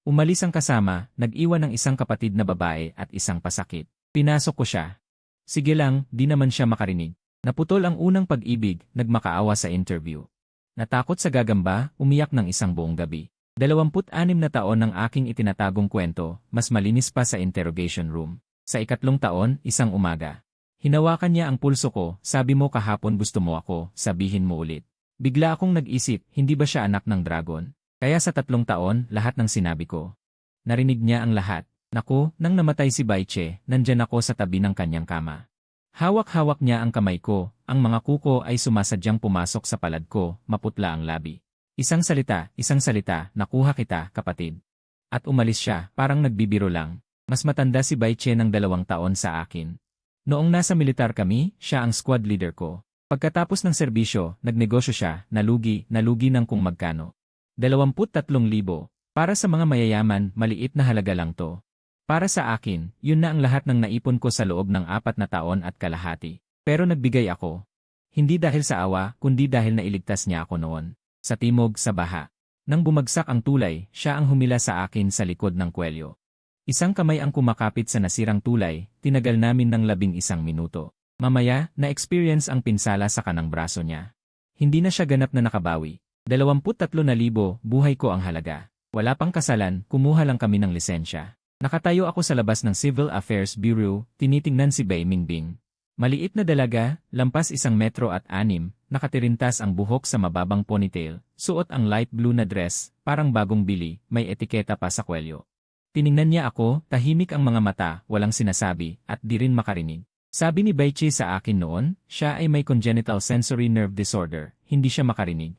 Umalis ang kasama, nag-iwan ng isang kapatid na babae at isang pasakit. Pinasok ko siya. Sige lang, di naman siya makarinig. Naputol ang unang pag-ibig, nagmakaawa sa interview. Natakot sa gagamba, umiyak ng isang buong gabi. 26 na taon ng aking itinatagong kwento, mas malinis pa sa interrogation room. Sa 3 taon, isang umaga. Hinawakan niya ang pulso ko, sabi mo kahapon gusto mo ako, sabihin mo ulit. Bigla akong nag-isip, hindi ba siya anak ng dragon? Kaya sa 3 taon, lahat ng sinabi ko. Narinig niya ang lahat. Naku, nang namatay si Baiche, nandyan ako sa tabi ng kanyang kama. Hawak-hawak niya ang kamay ko, ang mga kuko ay sumasadyang pumasok sa palad ko, maputla ang labi. Isang salita, nakuha kita, kapatid. At umalis siya, parang nagbibiro lang. Mas matanda si Baiche ng 2 taon sa akin. Noong nasa militar kami, siya ang squad leader ko. Pagkatapos ng serbisyo, nagnegosyo siya, nalugi ng kung magkano. 23,000. Para sa mga mayayaman, maliit na halaga lang to. Para sa akin, yun na ang lahat ng naipon ko sa loob ng 4 na taon at kalahati. Pero nagbigay ako. Hindi dahil sa awa, kundi dahil nailigtas niya ako noon. Sa timog, sa baha. Nang bumagsak ang tulay, siya ang humila sa akin sa likod ng kwelyo. Isang kamay ang kumakapit sa nasirang tulay, tinagal namin ng 11 minuto. Mamaya, na-experience ang pinsala sa kanang braso niya. Hindi na siya ganap na nakabawi. 23,000, buhay ko ang halaga. Wala pang kasalan, kumuha lang kami ng lisensya. Nakatayo ako sa labas ng Civil Affairs Bureau, tinitingnan si Bai Mingbing. Maliit na dalaga, lampas 1 metro at 6, nakatirintas ang buhok sa mababang ponytail, suot ang light blue na dress, parang bagong bili, may etiketa pa sa kwelyo. Tiningnan niya ako, tahimik ang mga mata, walang sinasabi, at di rin makarinig. Sabi ni Baiche sa akin noon, siya ay may congenital sensory nerve disorder, hindi siya makarinig.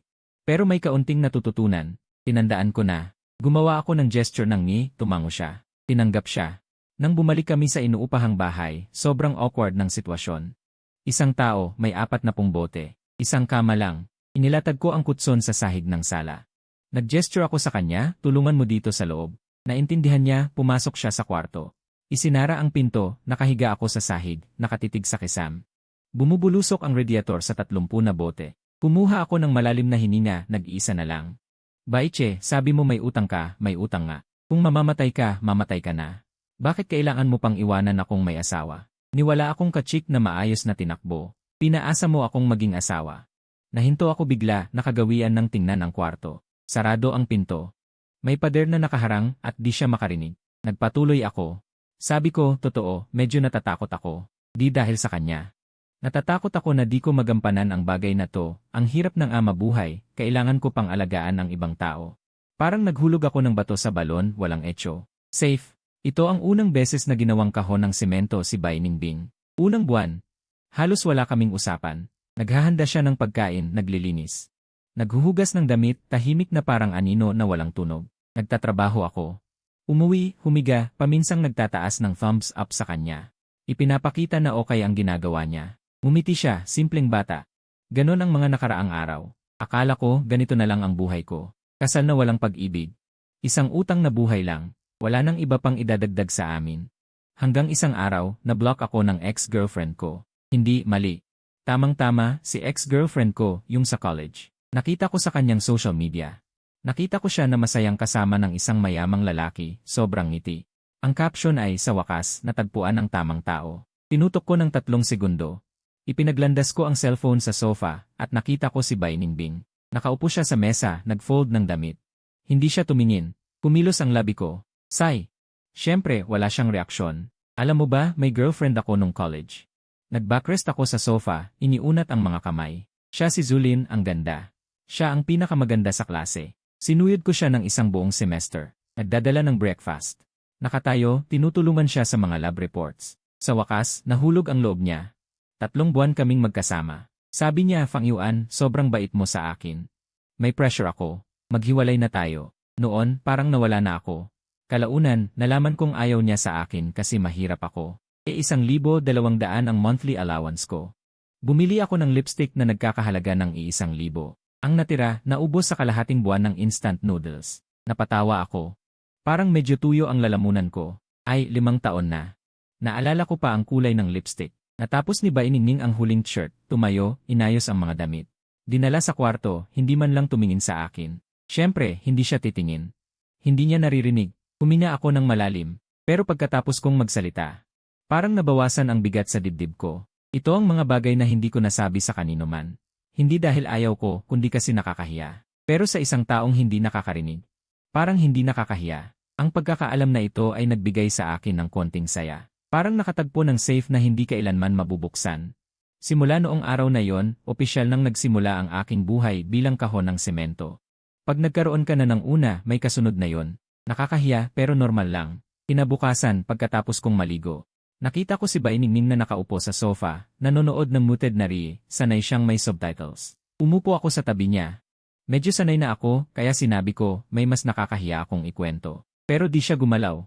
Pero may kaunting natututunan, tinandaan ko na. Gumawa ako ng gesture ng ngi, tumango siya. Tinanggap siya. Nang bumalik kami sa inuupahang bahay, sobrang awkward ng sitwasyon. Isang tao, may 4 na bote. Isang kama lang. Inilatag ko ang kutson sa sahig ng sala. Nag-gesture ako sa kanya, tulungan mo dito sa loob. Naintindihan niya, pumasok siya sa kwarto. Isinara ang pinto, nakahiga ako sa sahig, nakatitig sa kisam. Bumubulusok ang radiator sa 30 na bote. Kumuha ako ng malalim na hininga, nag-iisa na lang. Baiche, sabi mo may utang ka, may utang nga. Kung mamamatay ka, mamatay ka na. Bakit kailangan mo pang iwanan akong may asawa? Niwala akong kachik na maayos na tinakbo. Pinaasa mo akong maging asawa. Nahinto ako bigla, nakagawian ng tingnan ang kwarto. Sarado ang pinto. May pader na nakaharang at di siya makarinig. Nagpatuloy ako. Sabi ko, totoo, medyo natatakot ako. Di dahil sa kanya. Natatakot ako na di ko magampanan ang bagay na to, ang hirap ng ama buhay, kailangan ko pang alagaan ang ibang tao. Parang naghulog ako ng bato sa balon, walang etyo. Safe. Ito ang unang beses na ginawang kahon ng semento si Bai Ningbing. Unang buwan. Halos wala kaming usapan. Naghahanda siya ng pagkain, naglilinis. Naghuhugas ng damit, tahimik na parang anino na walang tunog. Nagtatrabaho ako. Umuwi, humiga, paminsang nagtataas ng thumbs up sa kanya. Ipinapakita na okay ang ginagawa niya. Ngumiti siya, simpleng bata. Ganon ang mga nakaraang araw. Akala ko, ganito na lang ang buhay ko. Kasal na walang pag-ibig. Isang utang na buhay lang. Wala nang iba pang idadagdag sa amin. Hanggang isang araw, na-block ako ng ex-girlfriend ko. Hindi, mali. Tamang-tama, si ex-girlfriend ko, yung sa college. Nakita ko sa kanyang social media. Nakita ko siya na masayang kasama ng isang mayamang lalaki, sobrang ngiti. Ang caption ay, sa wakas, natagpuan ang tamang tao. Tinutok ko ng 3 segundo. Ipinaglandas ko ang cellphone sa sofa, at nakita ko si Bai Ningbing. Nakaupo siya sa mesa, nag-fold ng damit. Hindi siya tumingin. Kumilos ang labi ko. Sai. Siyempre, wala siyang reaksyon. Alam mo ba, may girlfriend ako nung college. Nag-backrest ako sa sofa, iniunat ang mga kamay. Siya si Zulin, ang ganda. Siya ang pinakamaganda sa klase. Sinuyod ko siya ng isang buong semester. Nagdadala ng breakfast. Nakatayo, tinutulungan siya sa mga lab reports. Sa wakas, nahulog ang loob niya. 3 buwan kaming magkasama. Sabi niya, Fang Yuan, sobrang bait mo sa akin. May pressure ako. Maghiwalay na tayo. Noon, parang nawala na ako. Kalaunan, nalaman kong ayaw niya sa akin kasi mahirap ako. 1,200 ang monthly allowance ko. Bumili ako ng lipstick na nagkakahalaga ng 1,000. Ang natira, naubos sa kalahating buwan ng instant noodles. Napatawa ako. Parang medyo tuyo ang lalamunan ko. Ay, 5 taon na. Naalala ko pa ang kulay ng lipstick. Natapos ni Bai Ningbing ang huling shirt, tumayo, inayos ang mga damit. Dinala sa kwarto, hindi man lang tumingin sa akin. Siyempre, hindi siya titingin. Hindi niya naririnig, Huminga ako ng malalim, pero pagkatapos kong magsalita, parang nabawasan ang bigat sa dibdib ko. Ito ang mga bagay na hindi ko nasabi sa kanino man. Hindi dahil ayaw ko, kundi kasi nakakahiya. Pero sa isang taong hindi nakakarinig, parang hindi nakakahiya. Ang pagkakaalam na ito ay nagbigay sa akin ng konting saya. Parang nakatagpo ng safe na hindi kailanman mabubuksan. Simula noong araw na yon, opisyal nang nagsimula ang aking buhay bilang kahon ng semento. Pag nagkaroon ka na ng una, may kasunod na yon. Nakakahiya pero normal lang. Kinabukasan, pagkatapos kong maligo, nakita ko si Bainingning na nakaupo sa sofa, nanonood ng muted na Rie, sanay siyang may subtitles. Umupo ako sa tabi niya. Medyo sanay na ako, kaya sinabi ko, may mas nakakahiya akong ikwento. Pero di siya gumalaw.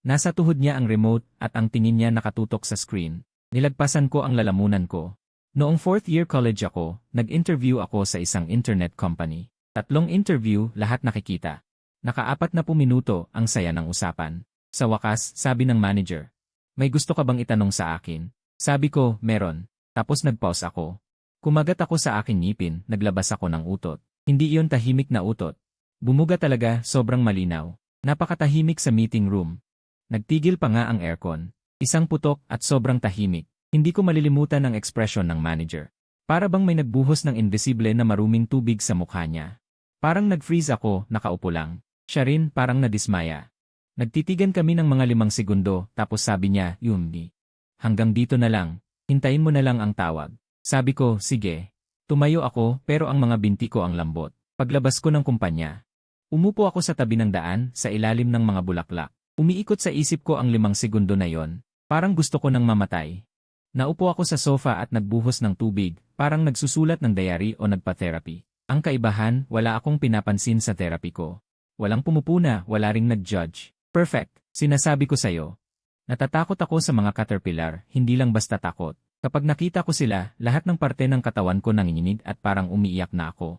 Nasa tuhod niya ang remote at ang tingin niya nakatutok sa screen. Nilagpasan ko ang lalamunan ko. Noong 4th year college ako, nag-interview ako sa isang internet company. 3 interview, lahat nakikita. Naka-40 minuto, ang saya ng usapan. Sa wakas, sabi ng manager, "May gusto ka bang itanong sa akin?" Sabi ko, "Meron." Tapos nag-pause ako. Kumagat ako sa aking ngipin, naglabas ako ng utot. Hindi iyon tahimik na utot. Bumuga talaga, sobrang malinaw. Napakatahimik sa meeting room. Nagtigil pa nga ang aircon. Isang putok at sobrang tahimik. Hindi ko malilimutan ang ekspresyon ng manager. Para bang may nagbuhos ng invisible na maruming tubig sa mukha niya. Parang nag-freeze ako, nakaupo lang. Siya rin, parang nadismaya. Nagtitigan kami ng mga 5 segundo, tapos sabi niya, "Yumni. Hanggang dito na lang. Hintayin mo na lang ang tawag." Sabi ko, "Sige." Tumayo ako, pero ang mga binti ko ang lambot. Paglabas ko ng kumpanya, umupo ako sa tabi ng daan, sa ilalim ng mga bulaklak. Umiikot sa isip ko ang 5 segundo na yon. Parang gusto ko nang mamatay. Naupo ako sa sofa at nagbuhos ng tubig, parang nagsusulat ng diary o nagpa-therapy. Ang kaibahan, wala akong pinapansin sa therapy ko. Walang pumupuna, wala ring nag-judge. Perfect, sinasabi ko sa'yo. Natatakot ako sa mga caterpillar, hindi lang basta takot. Kapag nakita ko sila, lahat ng parte ng katawan ko nanginginig at parang umiiyak na ako.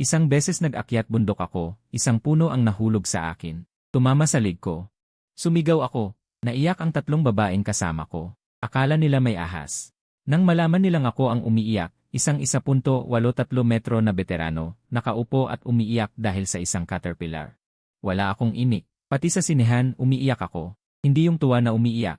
Isang beses nag-akyat bundok ako, isang puno ang nahulog sa akin. Tumama sa leg ko. Sumigaw ako. Naiyak ang 3 babaeng kasama ko. Akala nila may ahas. Nang malaman nilang ako ang umiiyak, isang 1.83 metro na veterano, nakaupo at umiiyak dahil sa isang caterpillar. Wala akong imik. Pati sa sinehan, umiiyak ako. Hindi yung tuwa na umiiyak.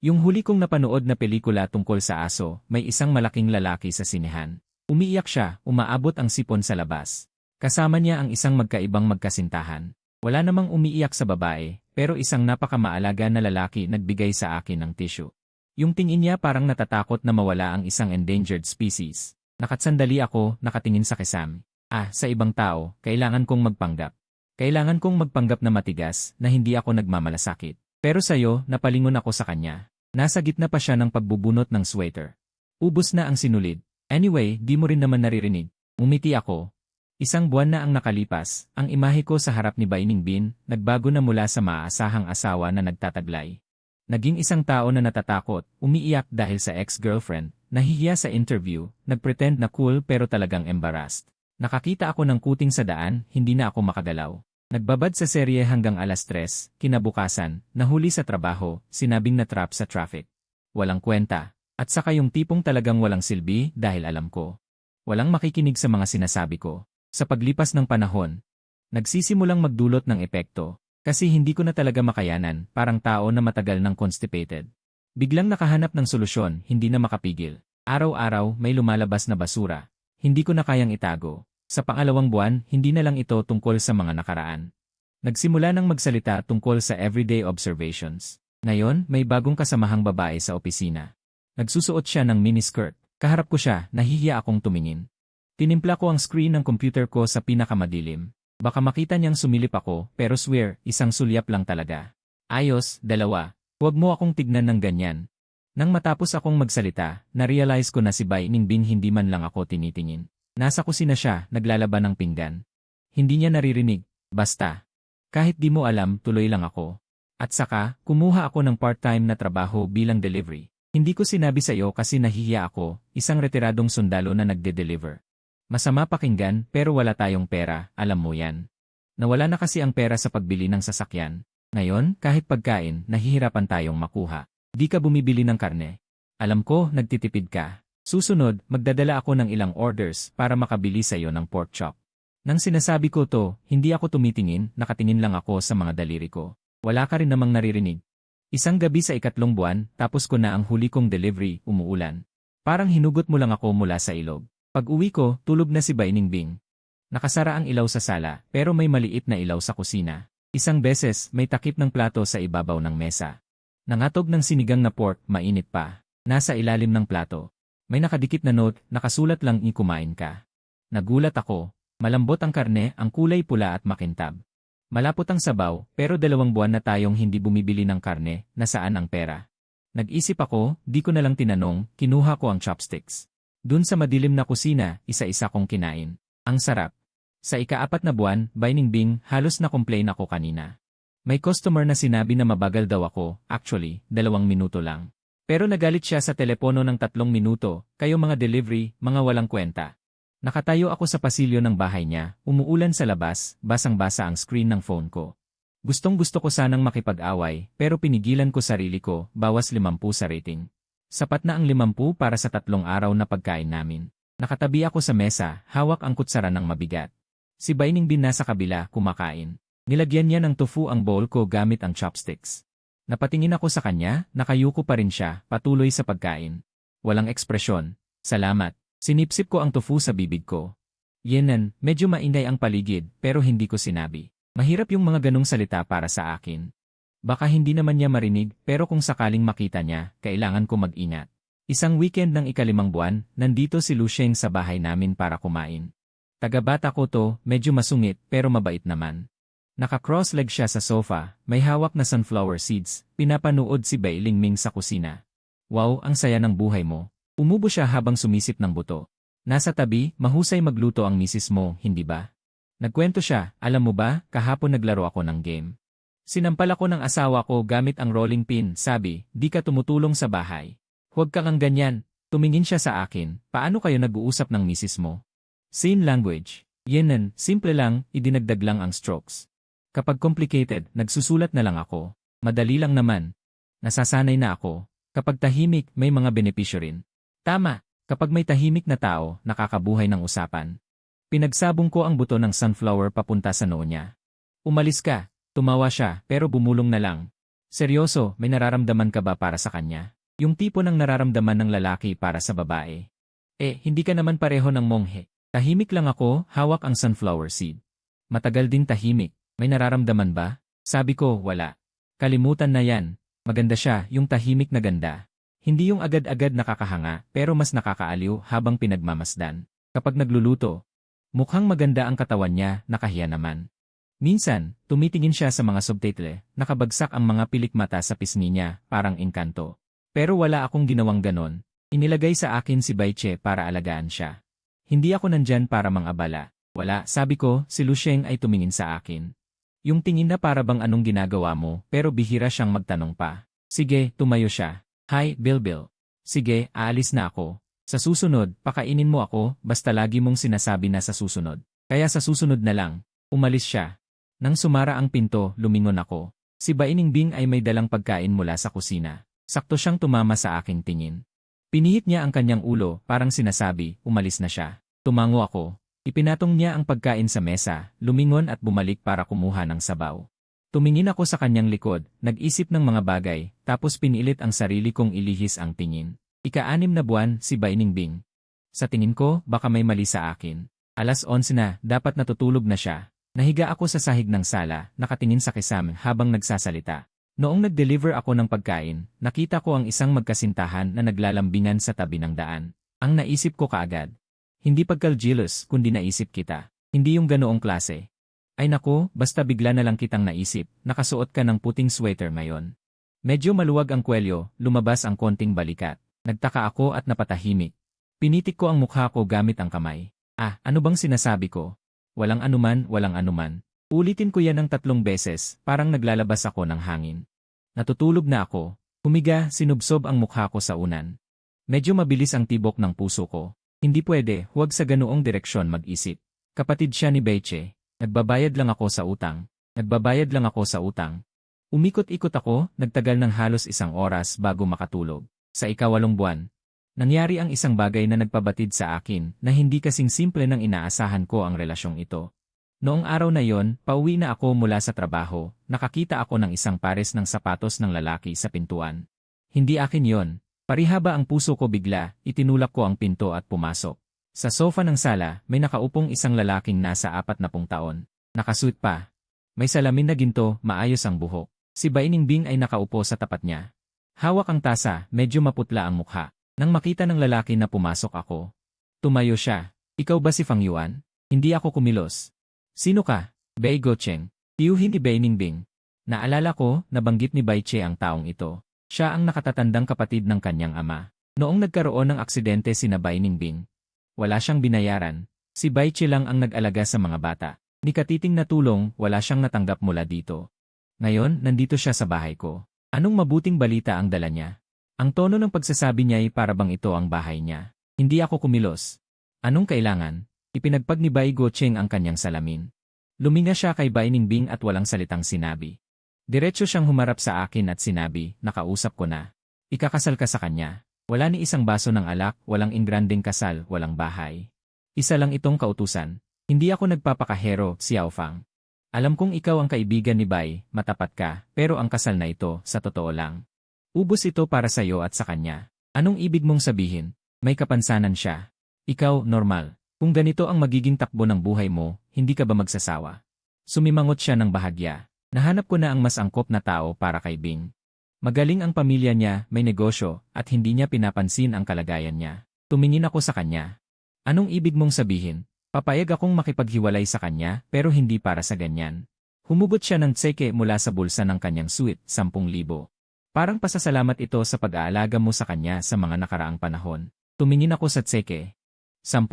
Yung huli kong napanood na pelikula tungkol sa aso, may isang malaking lalaki sa sinehan. Umiiyak siya, umaabot ang sipon sa labas. Kasama niya ang isang magkaibang magkasintahan. Wala namang umiiyak sa babae, pero isang napakamaalaga na lalaki nagbigay sa akin ng tissue. Yung tingin niya parang natatakot na mawala ang isang endangered species. Nakatsandali ako, nakatingin sa kisame. Sa ibang tao, kailangan kong magpanggap. Kailangan kong magpanggap na matigas, na hindi ako nagmamalasakit. Pero sa'yo, napalingon ako sa kanya. Nasa gitna pa siya ng pagbubunot ng sweater. Ubos na ang sinulid. Anyway, di mo rin naman naririnig. Umiti ako. 1 buwan na ang nakalipas, ang imahe ko sa harap ni Bainigbin, nagbago na mula sa maaasahang asawa na nagtataglay. Naging isang tao na natatakot, umiiyak dahil sa ex-girlfriend, nahihiya sa interview, nagpretend na cool pero talagang embarrassed. Nakakita ako ng kuting sa daan, hindi na ako makagalaw. Nagbabad sa serye hanggang 3:00, kinabukasan, nahuli sa trabaho, sinabing na-trap sa traffic. Walang kwenta. At saka yung tipong talagang walang silbi dahil alam ko. Walang makikinig sa mga sinasabi ko. Sa paglipas ng panahon, nagsisimulang magdulot ng epekto. Kasi hindi ko na talaga makayanan, parang tao na matagal ng constipated. Biglang nakahanap ng solusyon, hindi na makapigil. Araw-araw may lumalabas na basura. Hindi ko na kayang itago. Sa pangalawang buwan, hindi na lang ito tungkol sa mga nakaraan. Nagsimula nang magsalita tungkol sa everyday observations. Ngayon, may bagong kasamahang babae sa opisina. Nagsusuot siya ng miniskirt. Kaharap ko siya, nahihiya akong tumingin. Tinimpla ko ang screen ng computer ko sa pinakamadilim. Baka makita niyang sumilip ako, pero swear, isang sulyap lang talaga. Ayos, 2. Huwag mo akong tignan ng ganyan. Nang matapos akong magsalita, na-realize ko na si Bainigbin hindi man lang ako tinitingin. Nasa kusina siya, naglalaban ng pinggan. Hindi niya naririnig, basta. Kahit di mo alam, tuloy lang ako. At saka, kumuha ako ng part-time na trabaho bilang delivery. Hindi ko sinabi sa iyo kasi nahihiya ako, isang retiradong sundalo na nagde-deliver. Masama pakinggan pero wala tayong pera, alam mo yan. Nawala na kasi ang pera sa pagbili ng sasakyan. Ngayon, kahit pagkain, nahihirapan tayong makuha. Di ka bumibili ng karne. Alam ko, nagtitipid ka. Susunod, magdadala ako ng ilang orders para makabili sa iyo ng pork chop. Nang sinasabi ko to, hindi ako tumitingin, nakatingin lang ako sa mga daliri ko. Wala ka rin namang naririnig. Isang gabi sa ikatlong buwan, tapos ko na ang huli kong delivery, umuulan. Parang hinugot mo lang ako mula sa ilog. Pag-uwi ko, tulog na si Bainingbing. Nakasara ang ilaw sa sala, pero may maliit na ilaw sa kusina. Isang beses, may takip ng plato sa ibabaw ng mesa. Nangatog ng sinigang na pork, mainit pa. Nasa ilalim ng plato. May nakadikit na note, nakasulat lang kumain ka. Nagulat ako. Malambot ang karne, ang kulay pula at makintab. Malapot ang sabaw, pero 2 buwan na tayong hindi bumibili ng karne, nasaan ang pera? Nag-isip ako, di ko na lang tinanong, kinuha ko ang chopsticks. Dun sa madilim na kusina, isa-isa kong kinain. Ang sarap. Sa ika-4 na buwan, Bainingbing, halos na-complain ako kanina. May customer na sinabi na mabagal daw ako, actually, 2 minuto lang. Pero nagalit siya sa telepono ng 3 minuto, kayo mga delivery, mga walang kwenta. Nakatayo ako sa pasilyo ng bahay niya, umuulan sa labas, basang-basa ang screen ng phone ko. Gustong-gusto ko sanang makipag-away, pero pinigilan ko sarili ko, bawas 50 sa rating. Sapat na ang 50 para sa 3 araw na pagkain namin. Nakatabi ako sa mesa, hawak ang kutsara ng mabigat. Si Bainingbing nasa kabila, kumakain. Nilagyan niya ng tofu ang bowl ko gamit ang chopsticks. Napatingin ako sa kanya, nakayuko pa rin siya, patuloy sa pagkain. Walang ekspresyon. Salamat. Sinipsip ko ang tofu sa bibig ko. Yenan, medyo mainday ang paligid, pero hindi ko sinabi. Mahirap yung mga ganong salita para sa akin. Baka hindi naman niya marinig, pero kung sakaling makita niya, kailangan ko mag-ingat. Isang weekend ng ika-5 buwan, nandito si Lucien sa bahay namin para kumain. Taga-bata ko to, medyo masungit, pero mabait naman. Naka-cross-leg siya sa sofa, may hawak na sunflower seeds, pinapanood si Bainingbing sa kusina. Wow, ang saya ng buhay mo. Umubo siya habang sumisip ng buto. Nasa tabi, mahusay magluto ang misis mo, hindi ba? Nagkwento siya, alam mo ba, kahapon naglaro ako ng game. Sinampal ako ng asawa ko gamit ang rolling pin, sabi, di ka tumutulong sa bahay. Huwag kang ang ganyan. Tumingin siya sa akin, paano kayo nag-uusap ng misis mo? Same language. Yenan, simple lang, idinagdag lang ang strokes. Kapag complicated, nagsusulat na lang ako. Madali lang naman. Nasasanay na ako. Kapag tahimik, may mga benepisyo rin. Tama, kapag may tahimik na tao, nakakabuhay ng usapan. Pinagsabong ko ang buto ng sunflower papunta sa noo niya. Umalis ka, tumawa siya, pero bumulong na lang. Seryoso, may nararamdaman ka ba para sa kanya? Yung tipo ng nararamdaman ng lalaki para sa babae. Hindi ka naman pareho ng monghe. Tahimik lang ako, hawak ang sunflower seed. Matagal din tahimik, may nararamdaman ba? Sabi ko, wala. Kalimutan na yan. Maganda siya, yung tahimik na ganda. Hindi yung agad-agad nakakahanga, pero mas nakakaaliw habang pinagmamasdan. Kapag nagluluto, mukhang maganda ang katawan niya, nakahiya naman. Minsan, tumitingin siya sa mga subtitle, nakabagsak ang mga pilik mata sa pisngi niya, parang engkanto. Pero wala akong ginawang ganon. Inilagay sa akin si Baiche para alagaan siya. Hindi ako nandyan para mangabala. Wala, sabi ko, si Lucien ay tumingin sa akin. Yung tingin na para bang anong ginagawa mo, pero bihira siyang magtanong pa. Sige, tumayo siya. Hi, Bilbil. Sige, aalis na ako. Sa susunod, pakainin mo ako, basta lagi mong sinasabi na sa susunod. Kaya sa susunod na lang, umalis siya. Nang sumara ang pinto, lumingon ako. Si Bainingbing ay may dalang pagkain mula sa kusina. Sakto siyang tumama sa aking tingin. Pinihit niya ang kanyang ulo, parang sinasabi, umalis na siya. Tumango ako. Ipinatong niya ang pagkain sa mesa, lumingon at bumalik para kumuha ng sabaw. Tumingin ako sa kanyang likod, nag-isip ng mga bagay, tapos pinilit ang sarili kong ilihis ang tingin. Ika-6 na buwan, si Bainingbing. Sa tingin ko, baka may mali sa akin. 11:00 na, dapat natutulog na siya. Nahiga ako sa sahig ng sala, nakatingin sa kisame habang nagsasalita. Noong nag-deliver ako ng pagkain, nakita ko ang isang magkasintahan na naglalambingan sa tabi ng daan. Ang naisip ko kaagad. Hindi pagkaljealous, kundi naisip kita. Hindi yung ganoong klase. Ay naku, basta bigla na lang kitang naisip, nakasuot ka ng puting sweater ngayon. Medyo maluwag ang kwelyo, lumabas ang konting balikat. Nagtaka ako at napatahimik. Pinitik ko ang mukha ko gamit ang kamay. Ano bang sinasabi ko? Walang anuman, walang anuman. Ulitin ko yan ng 3 beses, parang naglalabas ako ng hangin. Natutulog na ako. Humiga, sinubsob ang mukha ko sa unan. Medyo mabilis ang tibok ng puso ko. Hindi pwede, huwag sa ganoong direksyon mag-isip. Kapatid siya ni Baiche. Nagbabayad lang ako sa utang. Nagbabayad lang ako sa utang. Umikot-ikot ako, nagtagal ng halos 1 oras bago makatulog. Sa ika-8 buwan, nangyari ang isang bagay na nagpabatid sa akin na hindi kasing simple ng inaasahan ko ang relasyong ito. Noong araw na yon, pauwi na ako mula sa trabaho, nakakita ako ng isang pares ng sapatos ng lalaki sa pintuan. Hindi akin yon. Parihaba ang puso ko bigla, itinulak ko ang pinto at pumasok. Sa sofa ng sala, may nakaupong isang lalaking nasa 40 taon. Nakasuit pa. May salamin na ginto, maayos ang buhok. Si Bai Ningbing ay nakaupo sa tapat niya. Hawak ang tasa, medyo maputla ang mukha. Nang makita ng lalaki na pumasok ako, tumayo siya. Ikaw ba si Fang Yuan? Hindi ako kumilos. Sino ka? Bai Gocheng. Tiyuhin ni Bai Ningbing. Naalala ko, nabanggit ni Bai Che ang taong ito. Siya ang nakatatandang kapatid ng kanyang ama. Noong nagkaroon ng aksidente sina Bai Ningbing, wala siyang binayaran. Si Bai Che lang ang nag-alaga sa mga bata. Ni katiting na tulong, wala siyang natanggap mula dito. Ngayon, nandito siya sa bahay ko. Anong mabuting balita ang dala niya? Ang tono ng pagsasabi niya ay para bang ito ang bahay niya. Hindi ako kumilos. Anong kailangan? Ipinagpag ni Bai Gocheng ang kanyang salamin. Luminga siya kay Bai Ningbing at walang salitang sinabi. Diretso siyang humarap sa akin at sinabi, nakausap ko na. Ikakasal ka sa kanya. Wala ni isang baso ng alak, walang ingranding kasal, walang bahay. Isa lang itong kautusan. Hindi ako nagpapakahero, Xiao Fang. Alam kong ikaw ang kaibigan ni Bai, matapat ka, pero ang kasal na ito, sa totoo lang. Ubos ito para sa iyo at sa kanya. Anong ibig mong sabihin? May kapansanan siya. Ikaw, normal. Kung ganito ang magiging takbo ng buhay mo, hindi ka ba magsasawa? Sumimangot siya ng bahagya. Nahanap ko na ang mas angkop na tao para kay Bing. Magaling ang pamilya niya, may negosyo, at hindi niya pinapansin ang kalagayan niya. Tumingin ako sa kanya. Anong ibig mong sabihin? Papayag akong makipaghiwalay sa kanya, pero hindi para sa ganyan. Humugot siya ng tseke mula sa bulsa ng kanyang suit, 10,000. Parang pasasalamat ito sa pag-aalaga mo sa kanya sa mga nakaraang panahon. Tumingin ako sa tseke. 10,000.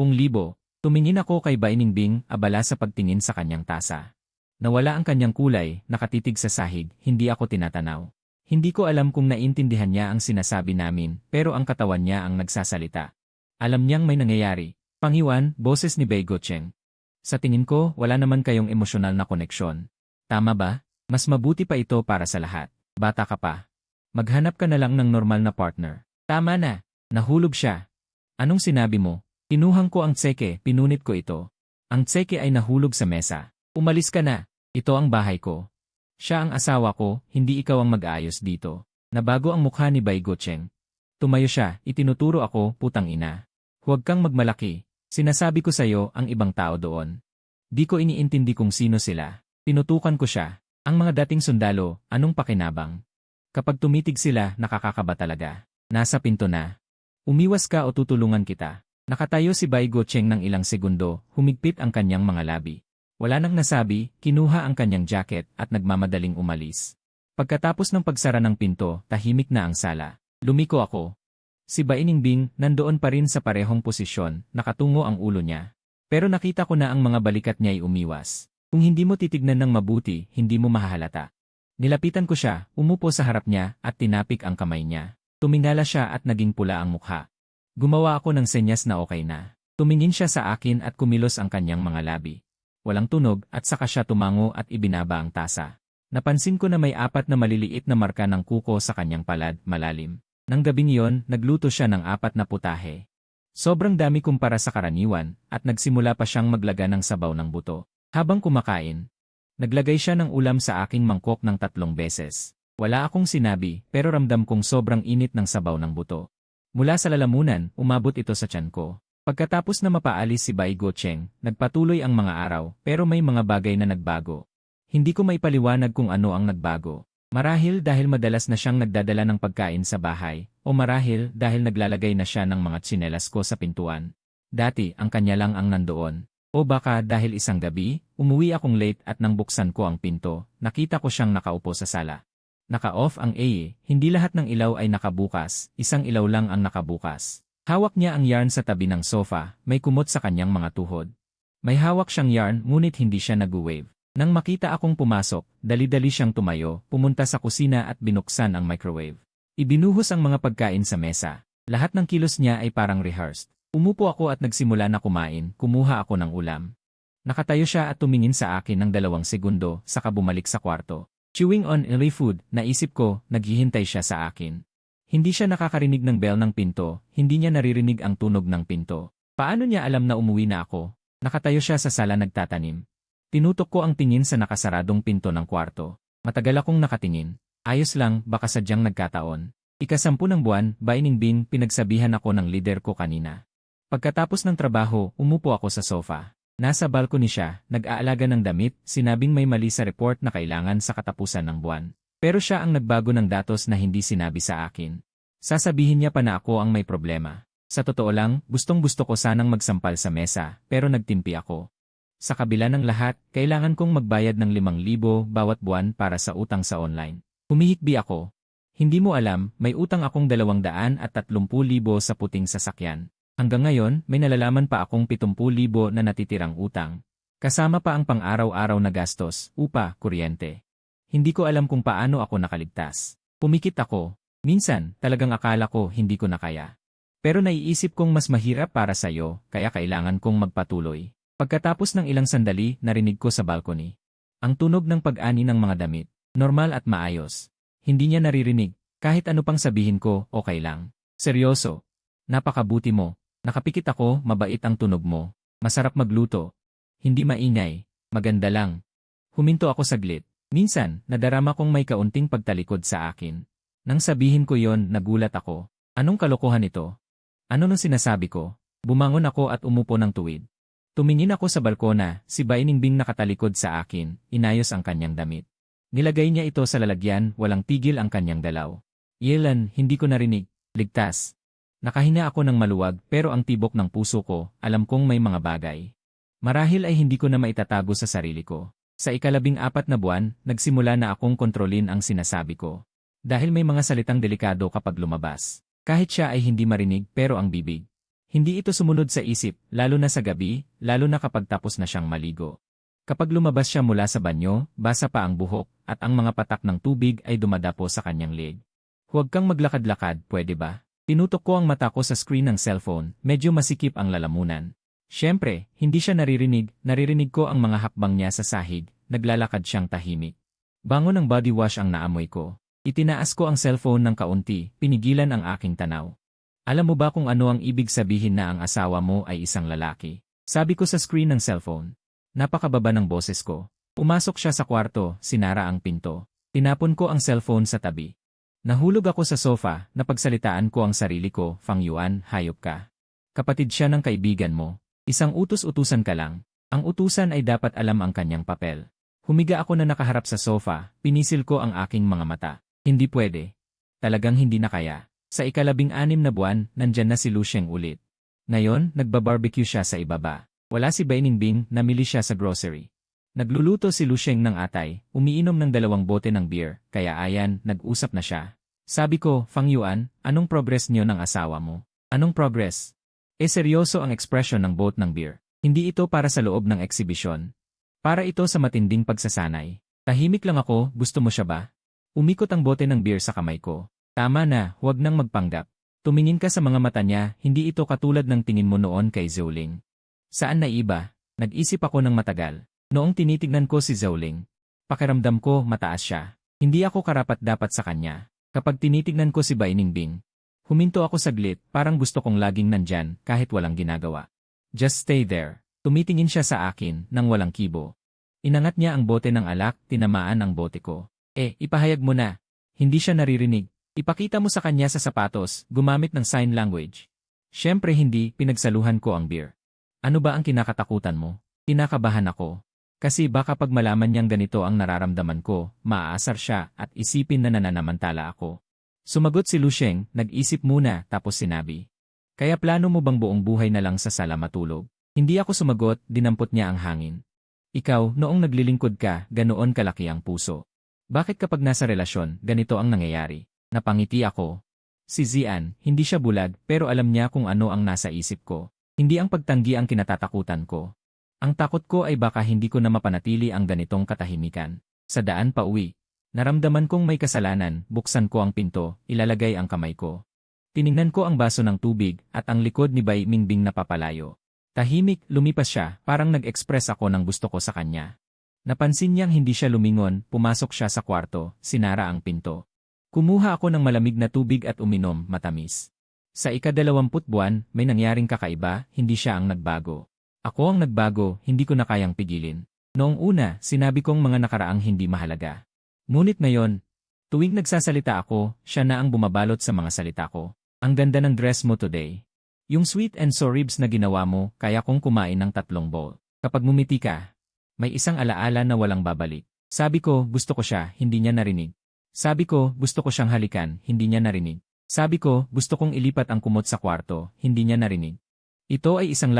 Tumingin ako kay Bai Ningbing, abala sa pagtingin sa kanyang tasa. Nawala ang kanyang kulay, nakatitig sa sahig, hindi ako tinatanaw. Hindi ko alam kung naintindihan niya ang sinasabi namin, pero ang katawan niya ang nagsasalita. Alam niyang may nangyayari. Fang Yuan, boses ni Bai Gocheng. Sa tingin ko, wala naman kayong emosyonal na koneksyon. Tama ba? Mas mabuti pa ito para sa lahat. Bata ka pa. Maghanap ka na lang ng normal na partner. Tama na. Nahulog siya. Anong sinabi mo? Kinuhang ko ang tseke, pinunit ko ito. Ang tseke ay nahulog sa mesa. Umalis ka na. Ito ang bahay ko. Siya ang asawa ko, hindi ikaw ang mag-aayos dito. Nabago ang mukha ni Bai Gocheng. Tumayo siya, itinuturo ako, putang ina. Huwag kang magmalaki. Sinasabi ko sa'yo ang ibang tao doon. Di ko iniintindi kung sino sila. Tinutukan ko siya. Ang mga dating sundalo, anong pakinabang? Kapag tumitig sila, nakakakaba talaga. Nasa pinto na. Umiwas ka o tutulungan kita. Nakatayo si Bai Gocheng ng ilang segundo, humigpit ang kanyang mga labi. Wala nang nasabi, kinuha ang kanyang jacket at nagmamadaling umalis. Pagkatapos ng pagsara ng pinto, tahimik na ang sala. Lumiko ako. Si Bai Ningbing nandoon pa rin sa parehong posisyon, nakatungo ang ulo niya. Pero nakita ko na ang mga balikat niya ay umiwas. Kung hindi mo titignan ng mabuti, hindi mo mahahalata. Nilapitan ko siya, umupo sa harap niya at tinapik ang kamay niya. Tumingala siya at naging pula ang mukha. Gumawa ako ng senyas na okay na. Tumingin siya sa akin at kumilos ang kanyang mga labi. Walang tunog at saka siya tumango at ibinaba ang tasa. Napansin ko na may 4 na maliliit na marka ng kuko sa kanyang palad, malalim. Nang gabing iyon, nagluto siya ng 4 na putahe. Sobrang dami kumpara sa karaniwan at nagsimula pa siyang maglaga ng sabaw ng buto. Habang kumakain, naglagay siya ng ulam sa aking mangkok ng 3 beses. Wala akong sinabi pero ramdam kong sobrang init ng sabaw ng buto. Mula sa lalamunan, umabot ito sa tiyan ko. Pagkatapos na mapaalis si Bai Gocheng, nagpatuloy ang mga araw pero may mga bagay na nagbago. Hindi ko maipaliwanag kung ano ang nagbago. Marahil dahil madalas na siyang nagdadala ng pagkain sa bahay, o marahil dahil naglalagay na siya ng mga tsinelas ko sa pintuan. Dati, ang kanya lang ang nandoon. O baka dahil isang gabi, umuwi akong late at nang buksan ko ang pinto, nakita ko siyang nakaupo sa sala. Naka-off ang AA, hindi lahat ng ilaw ay nakabukas, isang ilaw lang ang nakabukas. Hawak niya ang yarn sa tabi ng sofa, may kumot sa kanyang mga tuhod. May hawak siyang yarn ngunit hindi siya nag-wave. Nang makita akong pumasok, dali-dali siyang tumayo, pumunta sa kusina at binuksan ang microwave. Ibinuhos ang mga pagkain sa mesa. Lahat ng kilos niya ay parang rehearsed. Umupo ako at nagsimula na kumain, kumuha ako ng ulam. Nakatayo siya at tumingin sa akin ng 2 segundo, saka bumalik sa kwarto. Chewing on early food, naisip ko, naghihintay siya sa akin. Hindi siya nakakarinig ng bell ng pinto, hindi niya naririnig ang tunog ng pinto. Paano niya alam na umuwi na ako? Nakatayo siya sa sala nagtatanim. Tinutok ko ang tingin sa nakasaradong pinto ng kwarto. Matagal akong nakatingin. Ayos lang, baka sadyang nagkataon. Ika-10 ng buwan, Bainingbing, pinagsabihan ako ng lider ko kanina. Pagkatapos ng trabaho, umupo ako sa sofa. Nasa balcony siya, nag-aalaga ng damit, sinabing may mali sa report na kailangan sa katapusan ng buwan. Pero siya ang nagbago ng datos na hindi sinabi sa akin. Sasabihin niya pa na ako ang may problema. Sa totoo lang, gustong-gusto ko sanang magsampal sa mesa, pero nagtimpi ako. Sa kabila ng lahat, kailangan kong magbayad ng 5,000 bawat buwan para sa utang sa online. Humihikbi ako. Hindi mo alam, may utang akong 230,000 sa puting sasakyan. Hanggang ngayon, may nalalaman pa akong 70,000 na natitirang utang. Kasama pa ang pang-araw-araw na gastos, upa, kuryente. Hindi ko alam kung paano ako nakaligtas. Pumikit ako. Minsan, talagang akala ko hindi ko na kaya. Pero naiisip kong mas mahirap para sa'yo, kaya kailangan kong magpatuloy. Pagkatapos ng ilang sandali, narinig ko sa balcony. Ang tunog ng pag-ani ng mga damit. Normal at maayos. Hindi niya naririnig. Kahit ano pang sabihin ko, okay lang. Seryoso. Napakabuti mo. Nakapikit ako, mabait ang tunog mo. Masarap magluto. Hindi maingay. Maganda lang. Huminto ako saglit. Minsan, nadarama kong may kaunting pagtalikod sa akin. Nang sabihin ko yon, nagulat ako. Anong kalokohan ito? Ano nung sinasabi ko? Bumangon ako at umupo ng tuwid. Tumingin ako sa balkona, si Bainingbing nakatalikod sa akin, inayos ang kanyang damit. Nilagay niya ito sa lalagyan, walang tigil ang kanyang dalaw. Yelan, hindi ko narinig. Ligtas. Nakahina ako ng maluwag pero ang tibok ng puso ko, alam kong may mga bagay. Marahil ay hindi ko na maitatago sa sarili ko. Sa 14 na buwan, nagsimula na akong kontrolin ang sinasabi ko. Dahil may mga salitang delikado kapag lumabas. Kahit siya ay hindi marinig pero ang bibig. Hindi ito sumunod sa isip, lalo na sa gabi, lalo na kapag tapos na siyang maligo. Kapag lumabas siya mula sa banyo, basa pa ang buhok, at ang mga patak ng tubig ay dumadapo sa kanyang leeg. Huwag kang maglakad-lakad, pwede ba? Tinutok ko ang mata ko sa screen ng cellphone, medyo masikip ang lalamunan. Siyempre, hindi siya naririnig ko ang mga hakbang niya sa sahig, naglalakad siyang tahimik. Bango ng body wash ang naamoy ko. Itinaas ko ang cellphone ng kaunti, pinigilan ang aking tanaw. Alam mo ba kung ano ang ibig sabihin na ang asawa mo ay isang lalaki? Sabi ko sa screen ng cellphone. Napakababa ng boses ko. Pumasok siya sa kwarto, sinara ang pinto. Tinapon ko ang cellphone sa tabi. Nahulog ako sa sofa, napagsalitaan ko ang sarili ko, Fang Yuan, hayop ka. Kapatid siya ng kaibigan mo. Isang utus-utusan ka lang. Ang utusan ay dapat alam ang kanyang papel. Humiga ako na nakaharap sa sofa, pinisil ko ang aking mga mata. Hindi pwede. Talagang hindi na kaya. Sa 16 na buwan, nandyan na si Lusheng ulit. Ngayon, nagbabarbecue siya sa ibaba. Wala si Bainingbing, namili siya sa grocery. Nagluluto si Lusheng ng atay, umiinom ng 2 bote ng beer, kaya ayan, nag-usap na siya. Sabi ko, Fang Yuan, anong progress niyo ng asawa mo? Anong progress? Seryoso ang ekspresyon ng bote ng beer. Hindi ito para sa loob ng eksibisyon. Para ito sa matinding pagsasanay. Tahimik lang ako, gusto mo siya ba? Umikot ang bote ng beer sa kamay ko. Tama na, huwag nang magpanggap. Tumingin ka sa mga mata niya, hindi ito katulad ng tingin mo noon kay Zhouling. Saan na iba? Nag-isip ako ng matagal. Noong tinitignan ko si Zhouling, pakiramdam ko mataas siya. Hindi ako karapat-dapat sa kanya. Kapag tinitignan ko si Bainingbing, huminto ako saglit, parang gusto kong laging nandyan kahit walang ginagawa. Just stay there. Tumitingin siya sa akin nang walang kibo. Inangat niya ang bote ng alak, tinamaan ang bote ko. Ipahayag mo na. Hindi siya naririnig. Ipakita mo sa kanya sa sapatos, gumamit ng sign language. Siyempre hindi, pinagsaluhan ko ang beer. Ano ba ang kinakatakutan mo? Kinakabahan ako. Kasi baka pag malaman niyang ganito ang nararamdaman ko, maaasar siya at isipin na nananamantala ako. Sumagot si Lusheng, nag-isip muna tapos sinabi. Kaya plano mo bang buong buhay na lang sa sala matulog? Hindi ako sumagot, dinampot niya ang hangin. Ikaw, noong naglilingkod ka, ganoon kalaki ang puso. Bakit kapag nasa relasyon, ganito ang nangyayari? Napangiti ako. Si Zian, hindi siya bulag pero alam niya kung ano ang nasa isip ko. Hindi ang pagtanggi ang kinatatakutan ko. Ang takot ko ay baka hindi ko na mapanatili ang ganitong katahimikan. Sa daan pa uwi, naramdaman kong may kasalanan, buksan ko ang pinto, ilalagay ang kamay ko. Tiningnan ko ang baso ng tubig at ang likod ni Bainingbing na papalayo. Tahimik, lumipas siya, parang nag-express ako ng gusto ko sa kanya. Napansin niyang hindi siya lumingon, pumasok siya sa kwarto, sinara ang pinto. Kumuha ako ng malamig na tubig at uminom, matamis. Sa 20 buwan, may nangyaring kakaiba, hindi siya ang nagbago. Ako ang nagbago, hindi ko na kayang pigilin. Noong una, sinabi kong mga nakaraang hindi mahalaga. Ngunit ngayon, tuwing nagsasalita ako, siya na ang bumabalot sa mga salita ko. Ang ganda ng dress mo today. Yung sweet and sour ribs na ginawa mo, kaya kong kumain ng 3 bowl. Kapag ngumiti ka, may isang alaala na walang babalik. Sabi ko, gusto ko siya, hindi niya narinig. Sabi ko, gusto ko siyang halikan, hindi niya narinig. Sabi ko, gusto kong ilipat ang kumot sa kwarto, hindi niya narinig. Ito ay isang